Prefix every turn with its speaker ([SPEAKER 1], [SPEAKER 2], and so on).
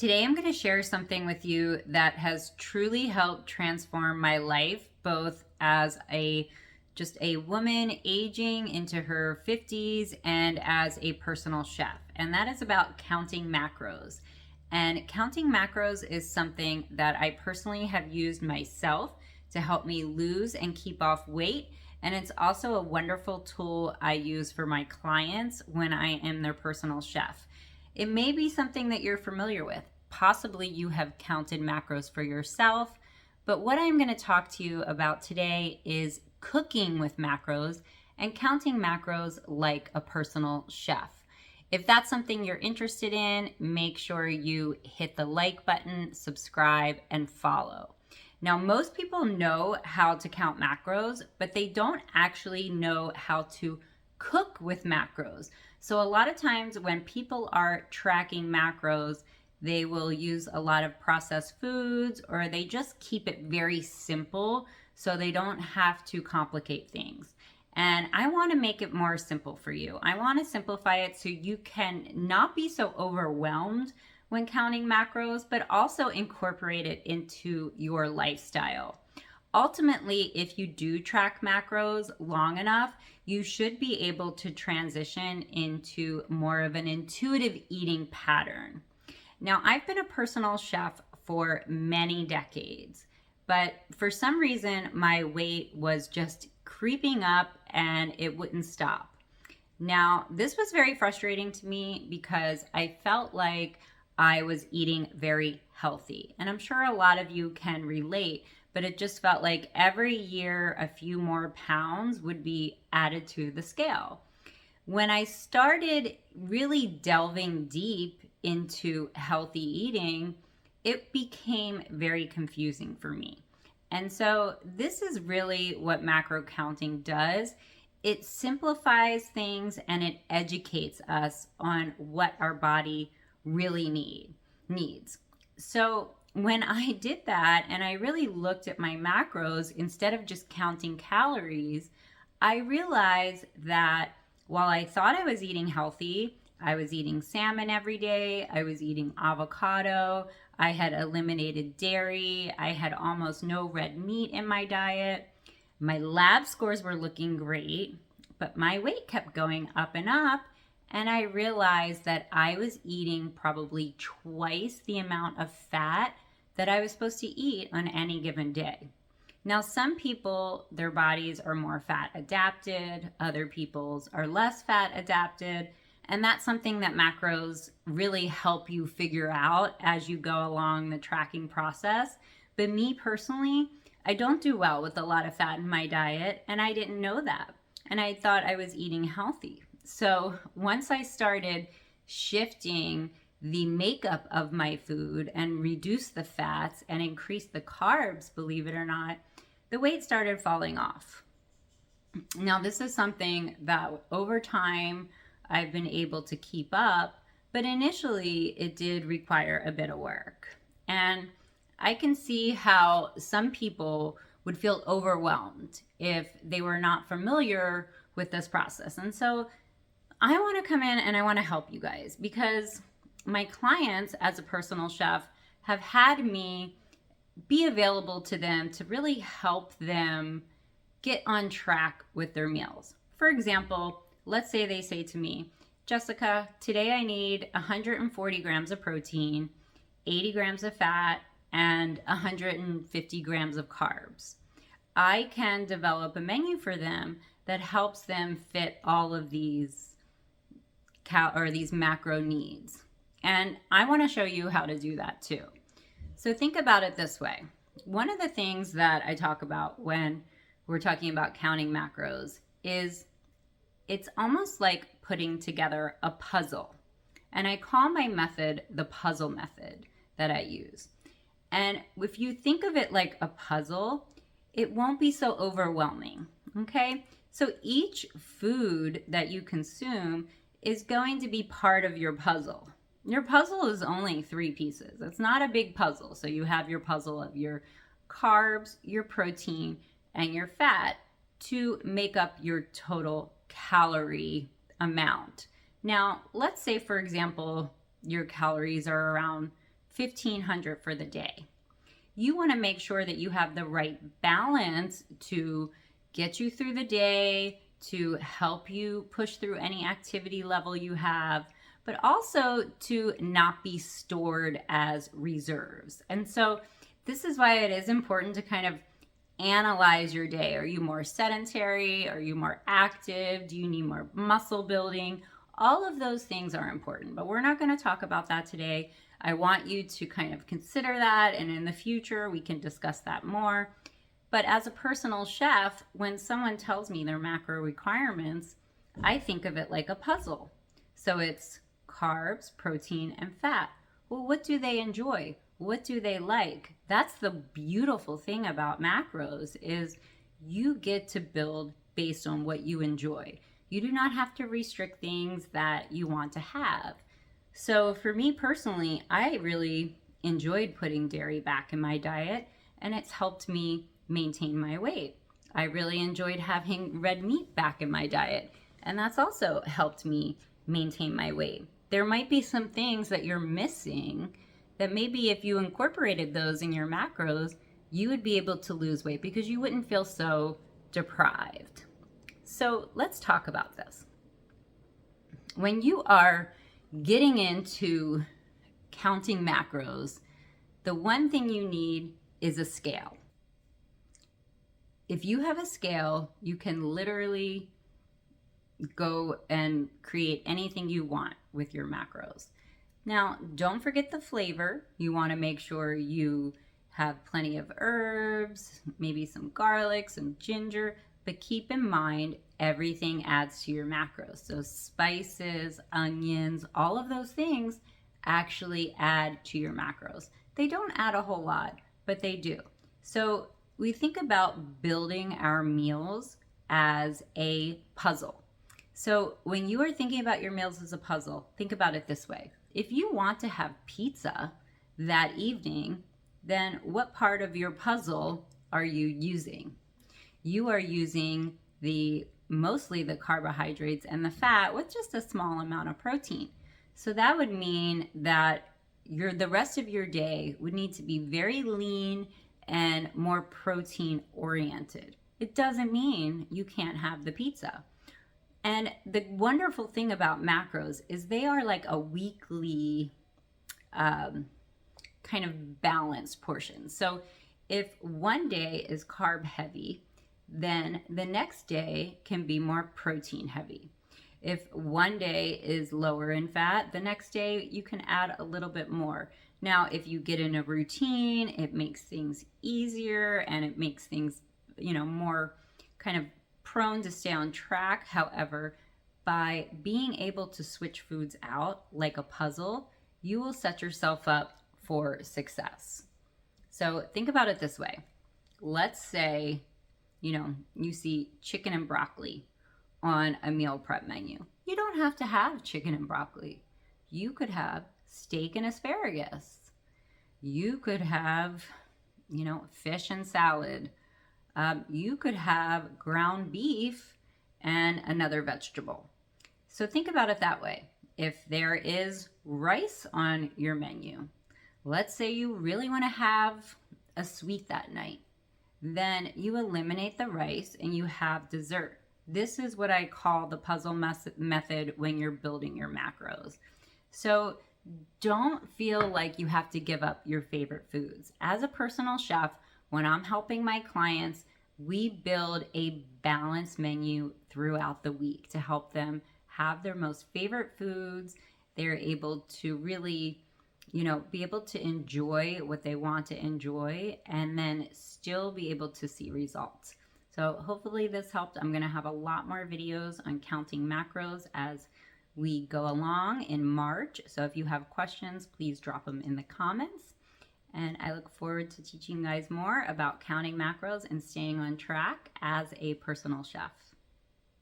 [SPEAKER 1] Today I'm going to share something with you that has truly helped transform my life, both as just a woman aging into her 50s and as a personal chef. And that is about counting macros. And counting macros is something that I personally have used myself to help me lose and keep off weight. And it's also a wonderful tool I use for my clients when I am their personal chef. It may be something that you're familiar with. Possibly you have counted macros for yourself, but what I'm going to talk to you about today is cooking with macros and counting macros like a personal chef. If that's something you're interested in, make sure you hit the like button, subscribe, and follow. Now, most people know how to count macros, but they don't actually know how to cook with macros. So a lot of times when people are tracking macros, they will use a lot of processed foods, or they just keep it very simple so they don't have to complicate things. And I want to make it more simple for you. I want to simplify it so you can not be so overwhelmed when counting macros, but also incorporate it into your lifestyle. Ultimately, if you do track macros long enough, you should be able to transition into more of an intuitive eating pattern. Now, I've been a personal chef for many decades, but for some reason, my weight was just creeping up and it wouldn't stop. Now, this was very frustrating to me because I felt like I was eating very healthy. And I'm sure a lot of you can relate, but it just felt like every year a few more pounds would be added to the scale. When I started really delving deep into healthy eating, it became very confusing for me. And so this is really what macro counting does. It simplifies things and it educates us on what our body really needs. So when I did that and I really looked at my macros instead of just counting calories, I realized that while I thought I was eating healthy, I was eating salmon every day, I was eating avocado, I had eliminated dairy, I had almost no red meat in my diet. My lab scores were looking great, but my weight kept going up and up. And I realized that I was eating probably twice the amount of fat that I was supposed to eat on any given day. Now, some people, their bodies are more fat adapted, other people's are less fat adapted, and that's something that macros really help you figure out as you go along the tracking process. But me personally, I don't do well with a lot of fat in my diet, and I didn't know that. And I thought I was eating healthy. So once I started shifting the makeup of my food and reduce the fats and increase the carbs, believe it or not, the weight started falling off. Now, this is something that over time I've been able to keep up, but initially it did require a bit of work. And I can see how some people would feel overwhelmed if they were not familiar with this process. And so I want to come in and I want to help you guys because my clients as a personal chef have had me be available to them to really help them get on track with their meals. For example, let's say they say to me, Jessica, today I need 140 grams of protein, 80 grams of fat, and 150 grams of carbs. I can develop a menu for them that helps them fit all of these these macro needs. And I want to show you how to do that too. So think about it this way. One of the things that I talk about when we're talking about counting macros is it's almost like putting together a puzzle. And I call my method the puzzle method that I use. And if you think of it like a puzzle, it won't be so overwhelming, okay? So each food that you consume is going to be part of your puzzle. Your puzzle is only 3 pieces. It's not a big puzzle. So you have your puzzle of your carbs, your protein, and your fat to make up your total calorie amount. Now, let's say, for example, your calories are around 1,500 for the day. You want to make sure that you have the right balance to get you through the day, to help you push through any activity level you have, but also to not be stored as reserves. And so this is why it is important to kind of analyze your day. Are you more sedentary? Are you more active? Do you need more muscle building? All of those things are important, but we're not going to talk about that today. I want you to kind of consider that, and in the future we can discuss that more. But as a personal chef, when someone tells me their macro requirements, I think of it like a puzzle. So it's carbs, protein, and fat. Well, what do they enjoy? What do they like? That's the beautiful thing about macros, is you get to build based on what you enjoy. You do not have to restrict things that you want to have. So for me personally, I really enjoyed putting dairy back in my diet, and it's helped me maintain my weight. I really enjoyed having red meat back in my diet, and that's also helped me maintain my weight. There might be some things that you're missing that maybe if you incorporated those in your macros, you would be able to lose weight because you wouldn't feel so deprived. So let's talk about this. When you are getting into counting macros, the one thing you need is a scale. If you have a scale, you can literally go and create anything you want with your macros. Now, don't forget the flavor. You want to make sure you have plenty of herbs, maybe some garlic, some ginger, but keep in mind everything adds to your macros. So spices, onions, all of those things actually add to your macros. They don't add a whole lot, but they do. So we think about building our meals as a puzzle. So when you are thinking about your meals as a puzzle, think about it this way. If you want to have pizza that evening, then what part of your puzzle are you using? You are using mostly the carbohydrates and the fat with just a small amount of protein. So that would mean that the rest of your day would need to be very lean and more protein oriented. It doesn't mean you can't have the pizza. And the wonderful thing about macros is they are like a weekly kind of balanced portion. So if one day is carb heavy, then the next day can be more protein heavy. If one day is lower in fat, the next day you can add a little bit more. Now, if you get in a routine, it makes things easier and it makes things, more kind of prone to stay on track. However, by being able to switch foods out like a puzzle, you will set yourself up for success. So think about it this way. Let's say, you see chicken and broccoli on a meal prep menu. You don't have to have chicken and broccoli. You could have steak and asparagus. You could have, fish and salad. You could have ground beef and another vegetable. So think about it that way. If there is rice on your menu, let's say you really want to have a sweet that night, then you eliminate the rice and you have dessert. This is what I call the puzzle method when you're building your macros. So don't feel like you have to give up your favorite foods. As a personal chef, when I'm helping my clients, we build a balanced menu throughout the week to help them have their most favorite foods. They're able to really, be able to enjoy what they want to enjoy and then still be able to see results. So hopefully this helped. I'm going to have a lot more videos on counting macros as we go along in March. So if you have questions, please drop them in the comments. And I look forward to teaching you guys more about counting macros and staying on track as a personal chef.